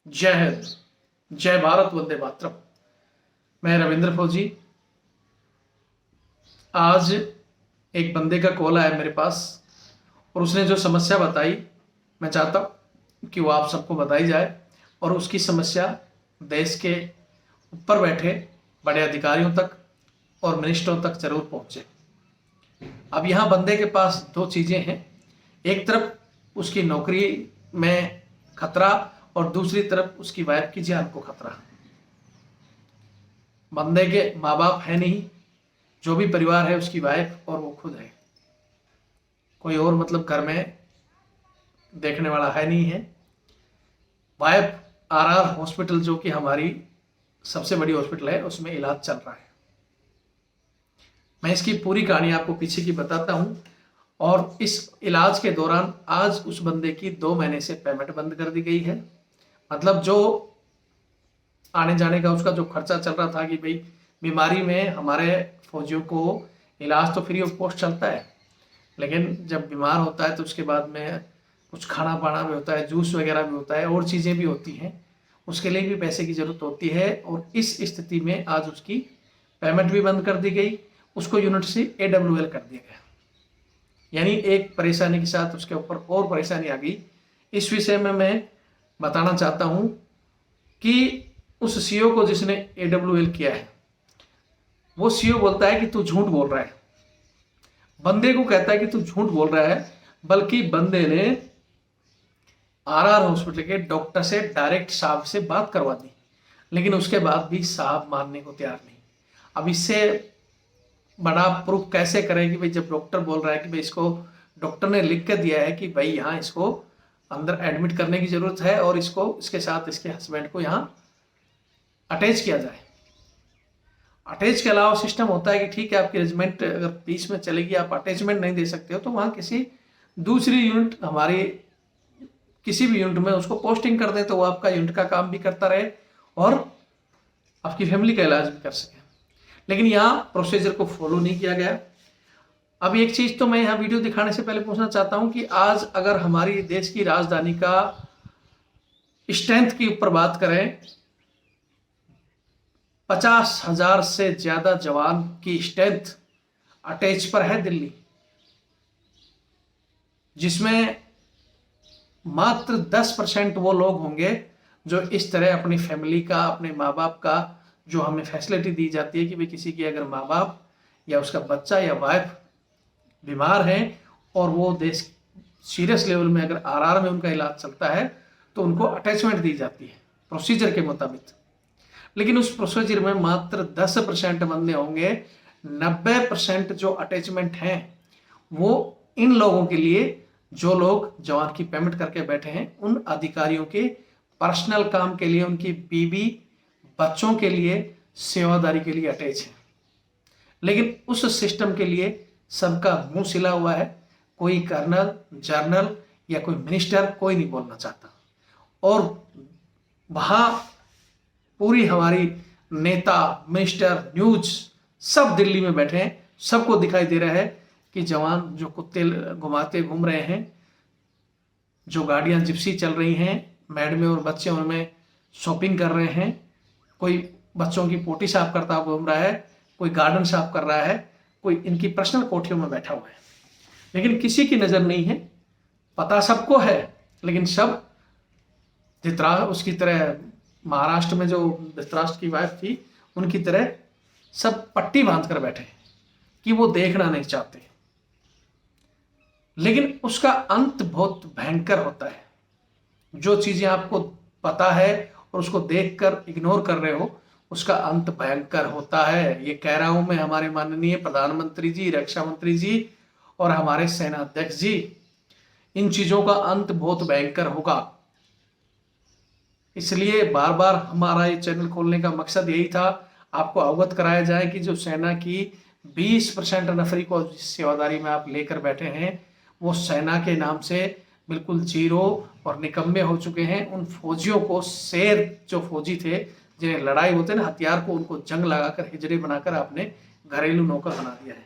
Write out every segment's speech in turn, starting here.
जय हिंद, जय भारत, वंदे मातरम। मैं रविंद्र फौजी। आज एक बंदे का कॉल आया मेरे पास और उसने जो समस्या बताई, मैं चाहता हूँ कि वो आप सबको बताई जाए और उसकी समस्या देश के ऊपर बैठे बड़े अधिकारियों तक और मिनिस्टरों तक जरूर पहुँचे। अब यहाँ बंदे के पास दो चीज़ें हैं। एक तरफ उसकी नौकरी में खतरा और दूसरी तरफ उसकी वाइफ की जान को खतरा। बंदे के माँ बाप है नहीं, जो भी परिवार है उसकी वाइफ और वो खुद है। कोई और मतलब घर में देखने वाला है नहीं है। वाइफ आरआर हॉस्पिटल, जो कि हमारी सबसे बड़ी हॉस्पिटल है, उसमें इलाज चल रहा है। मैं इसकी पूरी कहानी आपको पीछे की बताता हूं। और इस इलाज के दौरान आज उस बंदे की 2 महीने से पेमेंट बंद कर दी गई है। मतलब जो आने जाने का उसका जो खर्चा चल रहा था कि भाई बीमारी में हमारे फौजियों को इलाज तो फ्री ऑफ कॉस्ट चलता है, लेकिन जब बीमार होता है तो उसके बाद में कुछ खाना पाना भी होता है, जूस वगैरह भी होता है और चीज़ें भी होती हैं, उसके लिए भी पैसे की ज़रूरत होती है। और इस स्थिति में आज उसकी पेमेंट भी बंद कर दी गई, उसको यूनिट से AWL कर दिया गया। यानी एक परेशानी के साथ उसके ऊपर और परेशानी आ गई। इस विषय में मैं बताना चाहता हूँ कि उस सीईओ को जिसने AWL किया है, वो सीईओ बोलता है कि तू झूठ बोल रहा है। बंदे को कहता है कि तू झूठ बोल रहा है, बल्कि बंदे ने आरआर हॉस्पिटल के डॉक्टर से डायरेक्ट साहब से बात करवा दी, लेकिन उसके बाद भी साहब मानने को तैयार नहीं। अब इससे बड़ा प्रूफ कैसे करें कि भाई जब डॉक्टर बोल रहा है कि भाई इसको डॉक्टर ने लिख के दिया है कि भाई यहाँ इसको अंदर एडमिट करने की जरूरत है और इसको इसके साथ इसके हस्बैंड को यहाँ अटैच किया जाए। अटैच के अलावा सिस्टम होता है कि ठीक है, आपकी रेजिमेंट अगर पीस में चलेगी, आप अटैचमेंट नहीं दे सकते हो तो वहाँ किसी दूसरी यूनिट, हमारी किसी भी यूनिट में उसको पोस्टिंग कर दे तो वो आपका यूनिट का काम भी करता रहे और आपकी फैमिली का इलाज भी कर सके। लेकिन यहाँ प्रोसीजर को फॉलो नहीं किया गया। अब एक चीज तो मैं यहाँ वीडियो दिखाने से पहले पूछना चाहता हूँ कि आज अगर हमारी देश की राजधानी का स्ट्रेंथ के ऊपर बात करें, 50,000 से ज्यादा जवान की स्ट्रेंथ अटैच पर है दिल्ली, जिसमें मात्र 10% वो लोग होंगे जो इस तरह अपनी फैमिली का, अपने माँ बाप का, जो हमें फैसिलिटी दी जाती है कि भाई किसी की अगर माँ बाप या उसका बच्चा या वाइफ बीमार है और वो देश सीरियस लेवल में अगर आरआर में उनका इलाज चलता है तो उनको अटैचमेंट दी जाती है प्रोसीजर के मुताबिक। लेकिन उस प्रोसीजर में मात्र 10% बंदे होंगे। 90% जो अटैचमेंट हैं वो इन लोगों के लिए, जो लोग जवान की पेमेंट करके बैठे हैं, उन अधिकारियों के पर्सनल काम के लिए, उनकी बीवी बच्चों के लिए, सेवादारी के लिए अटैच है। लेकिन उस सिस्टम के लिए सबका मुंह सिला हुआ है। कोई कर्नल, जर्नल या कोई मिनिस्टर कोई नहीं बोलना चाहता। और वहां पूरी हमारी नेता, मिनिस्टर, न्यूज सब दिल्ली में बैठे हैं। सबको दिखाई दे रहा है कि जवान जो कुत्ते घुमाते घूम रहे हैं, जो गाड़ियां जिप्सी चल रही हैं, मैडमें और बच्चे उनमें शॉपिंग कर रहे हैं, कोई बच्चों की पोटी साफ करता हुआ घूम रहा है, कोई गार्डन साफ कर रहा है, कोई इनकी पर्सनल कोठियों में बैठा हुआ है। लेकिन किसी की नजर नहीं है। पता सबको है, लेकिन सब उसकी तरह, महाराष्ट्र में जो धृतराष्ट्र की वाइफ थी उनकी तरह सब पट्टी बांध कर बैठे कि वो देखना नहीं चाहते। लेकिन उसका अंत बहुत भयंकर होता है। जो चीजें आपको पता है और उसको देखकर इग्नोर कर रहे हो, उसका अंत भयंकर होता है। ये कह रहा हूं मैं हमारे माननीय प्रधानमंत्री जी, रक्षा मंत्री जी और हमारे सेना अध्यक्ष जी, इन चीजों का अंत बहुत भयंकर होगा। इसलिए बार बार हमारा ये चैनल खोलने का मकसद यही था, आपको अवगत कराया जाए कि जो सेना की 20% नफरी को सेवादारी में आप लेकर बैठे हैं, वो सेना के नाम से बिल्कुल जीरो और निकम्मे हो चुके हैं। उन फौजियों को, शेर जो फौजी थे जिन्हें लड़ाई होते ना, हथियार को, उनको जंग लगाकर हिजड़े बनाकर आपने घरेलू नौकर बना दिया है।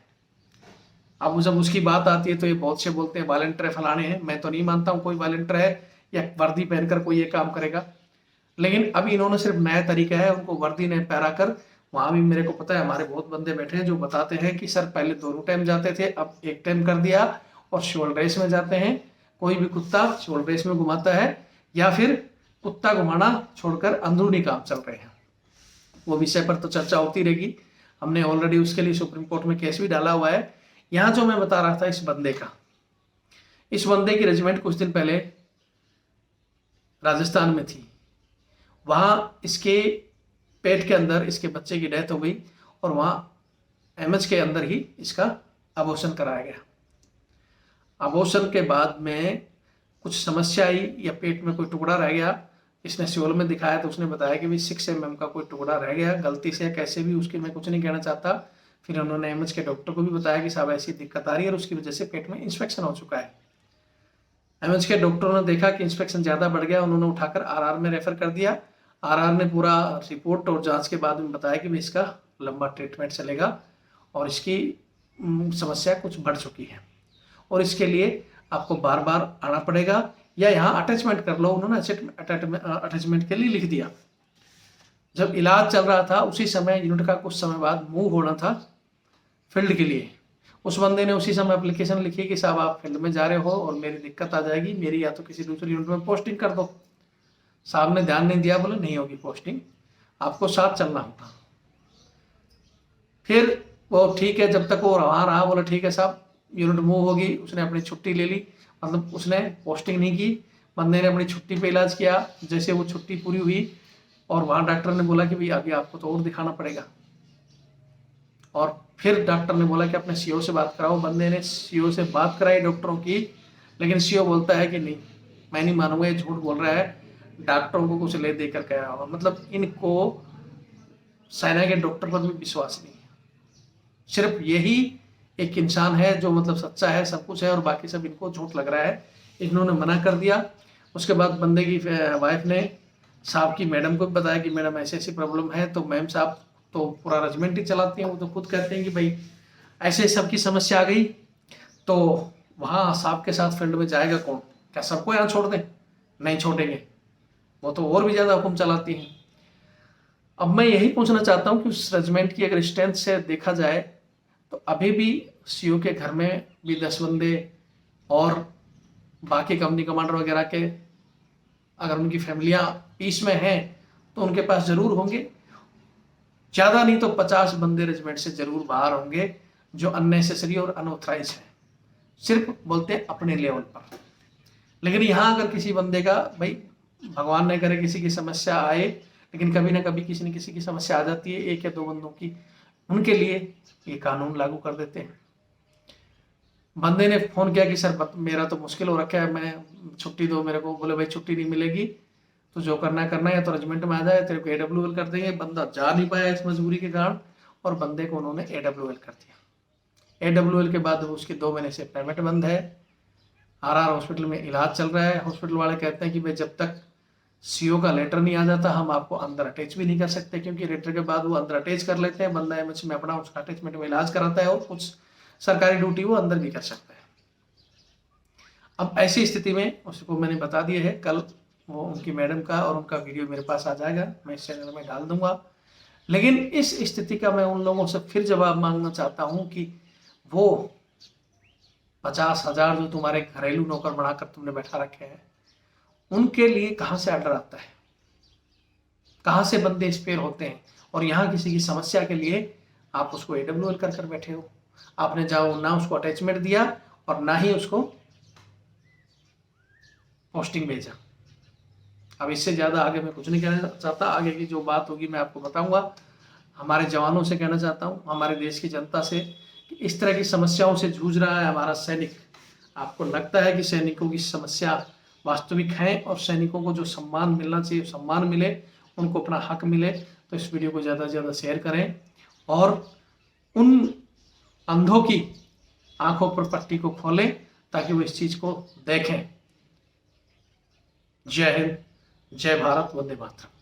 अब जब उसकी बात आती है तो ये बहुत से बोलते हैं वॉलंटियर फलाने हैं। मैं तो नहीं मानता हूं कोई वॉलंटियर है या वर्दी पहनकर कोई ये काम करेगा। लेकिन अभी इन्होंने सिर्फ नया तरीका है, उनको वर्दी ने पहरा कर, वहां भी मेरे को पता है हमारे बहुत बंदे बैठे हैं जो बताते हैं कि सर पहले दोनों टाइम जाते थे, अब एक टाइम कर दिया और शोल्डर रेस में जाते हैं। कोई भी कुत्ता शोल्डर रेस में घुमाता है या फिर कुत्ता घुमाना छोड़कर अंदरूनी काम चल रहे हैं। वो विषय पर तो चर्चा होती रहेगी। हमने ऑलरेडी उसके लिए सुप्रीम कोर्ट में केस भी डाला हुआ है। यहाँ जो मैं बता रहा था इस बंदे की रेजिमेंट कुछ दिन पहले राजस्थान में थी। वहाँ इसके पेट के अंदर इसके बच्चे की डेथ हो गई और वहाँ एमएच के अंदर ही इसका अबॉर्शन कराया गया। अबॉर्शन के बाद में कुछ समस्या आई या पेट में कोई टुकड़ा रह गया। इसने सियोल में दिखाया तो उसने बताया कि भाई 6 mm का कोई टुकड़ा रह गया, गलती से कैसे भी, उसकी मैं कुछ नहीं कहना चाहता। फिर उन्होंने एमएच के डॉक्टर को भी बताया कि साहब ऐसी दिक्कत आ रही है और उसकी वजह से पेट में इंस्पेक्शन हो चुका है। एमएच के डॉक्टरों ने देखा कि इंस्पेक्शन ज़्यादा बढ़ गया, उन्होंने उठाकर आरआर में रेफर कर दिया। आरआर ने पूरा रिपोर्ट और जांच के बाद में बताया कि भाई इसका लंबा ट्रीटमेंट चलेगा और इसकी समस्या कुछ बढ़ चुकी है और इसके लिए आपको बार बार आना पड़ेगा या यहाँ अटैचमेंट कर लो। उन्होंने अटैचमेंट के लिए लिख दिया। जब इलाज चल रहा था उसी समय यूनिट का कुछ समय बाद मूव होना था फील्ड के लिए। उस बंदे ने उसी समय एप्लीकेशन लिखी कि साहब आप फील्ड में जा रहे हो और मेरी दिक्कत आ जाएगी, मेरी या तो किसी दूसरी यूनिट में पोस्टिंग कर दो। साहब ने ध्यान नहीं दिया, बोले नहीं होगी पोस्टिंग, आपको साथ चलना होगा। फिर वो ठीक है, जब तक वो वहाँ रहा बोला ठीक है साहब यूनिट मूव होगी। उसने अपनी छुट्टी ले ली, मतलब उसने पोस्टिंग नहीं की। बंदे ने अपनी छुट्टी पे इलाज किया। जैसे वो छुट्टी पूरी हुई और वहाँ डॉक्टर ने बोला कि भाई अभी आपको तो और दिखाना पड़ेगा। और फिर डॉक्टर ने बोला कि अपने सीओ से बात कराओ। बंदे ने सीओ से बात कराई डॉक्टरों की, लेकिन सीओ बोलता है कि नहीं मैं नहीं मानूंगा, ये झूठ बोल रहा है, डॉक्टरों को कुछ ले देकर गया होगा। मतलब इनको सेना के डॉक्टर पर भी विश्वास नहीं है। सिर्फ यही एक इंसान है जो मतलब सच्चा है, सब कुछ है, और बाकी सब इनको झूठ लग रहा है। इन्होंने मना कर दिया। उसके बाद बंदे की वाइफ ने साहब की मैडम को भी बताया कि मैडम ऐसी ऐसी प्रॉब्लम है। तो मैम साहब तो पूरा रेजिमेंट ही चलाती हैं, वो तो खुद कहते हैं कि भाई ऐसे सबकी समस्या आ गई तो वहाँ साहब के साथ फील्ड में जाएगा कौन? क्या सबको यहाँ छोड़ दें? नहीं छोड़ेंगे, वो तो और भी ज़्यादा हुक्म चलाती हैं। अब मैं यही पूछना चाहता हूँ कि उस रेजिमेंट की अगर स्ट्रेंथ से देखा जाए तो अभी भी सीओ के घर में भी 10 बंदे और बाकी कंपनी कमांडर वगैरह के अगर उनकी फैमिलियां पीस में हैं तो उनके पास जरूर होंगे। ज़्यादा नहीं तो 50 बंदे रेजिमेंट से जरूर बाहर होंगे जो अननेसेसरी और अनऑथराइज हैं, सिर्फ बोलते हैं अपने लेवल पर। लेकिन यहाँ अगर किसी बंदे का, भाई भगवान न करे किसी की समस्या आए, लेकिन कभी ना कभी किसी न किसी की समस्या आ जाती है, 1 या 2 बंदों की, उनके लिए ये कानून लागू कर देते हैं। बंदे ने फोन किया कि सर मेरा तो मुश्किल हो रखा है, मैं छुट्टी दो मेरे को। बोले भाई छुट्टी नहीं मिलेगी, तो जो करना है या तो रेजिमेंट में आ जाए, तेरे को AWL कर देंगे। बंदा जा नहीं पाया इस मजबूरी के कारण और बंदे को उन्होंने AWL कर दिया। AWL के बाद उसकी 2 महीने से पेमेंट बंद है। RR हॉस्पिटल में इलाज चल रहा है। हॉस्पिटल वाले कहते हैं कि भाई जब तक सीओ का लेटर नहीं आ जाता हम आपको अंदर अटैच भी नहीं कर सकते, क्योंकि लेटर के बाद वो अंदर अटैच कर लेते हैं। बंदा एमएच में अपना उसका अटैचमेंट में इलाज कराता है और कुछ सरकारी ड्यूटी वो अंदर भी कर सकता है। अब ऐसी स्थिति में उसको मैंने बता दिया है, कल वो उनकी मैडम का और उनका वीडियो मेरे पास आ जाएगा, मैं इस चैनल में डाल दूंगा। लेकिन इस स्थिति का मैं उन लोगों से फिर जवाब मांगना चाहता हूं कि वो 50,000 जो तुम्हारे घरेलू नौकर बनाकर तुमने बैठा रखे हैं, उनके लिए कहाँ से ऑर्डर आता है? कहाँ से बंदे स्पेयर होते हैं? और यहाँ किसी की समस्या के लिए आप उसको AWL कर बैठे हो। आपने जाओ ना उसको अटैचमेंट दिया और ना ही उसको पोस्टिंग भेजा। अब इससे ज़्यादा आगे मैं कुछ नहीं कहना चाहता। आगे की जो बात होगी मैं आपको बताऊंगा। हमारे जवानों से कहना चाहता हूँ, हमारे देश की जनता से, कि इस तरह की समस्याओं से जूझ रहा है हमारा सैनिक। आपको लगता है कि सैनिकों की समस्या वास्तविक है और सैनिकों को जो सम्मान मिलना चाहिए सम्मान मिले, उनको अपना हक मिले, तो इस वीडियो को ज़्यादा से ज़्यादा शेयर करें और उन अंधों की आंखों पर पट्टी को खोलें ताकि वो इस चीज़ को देखें। जय हिंद, जय भारत, वंदे मातरम।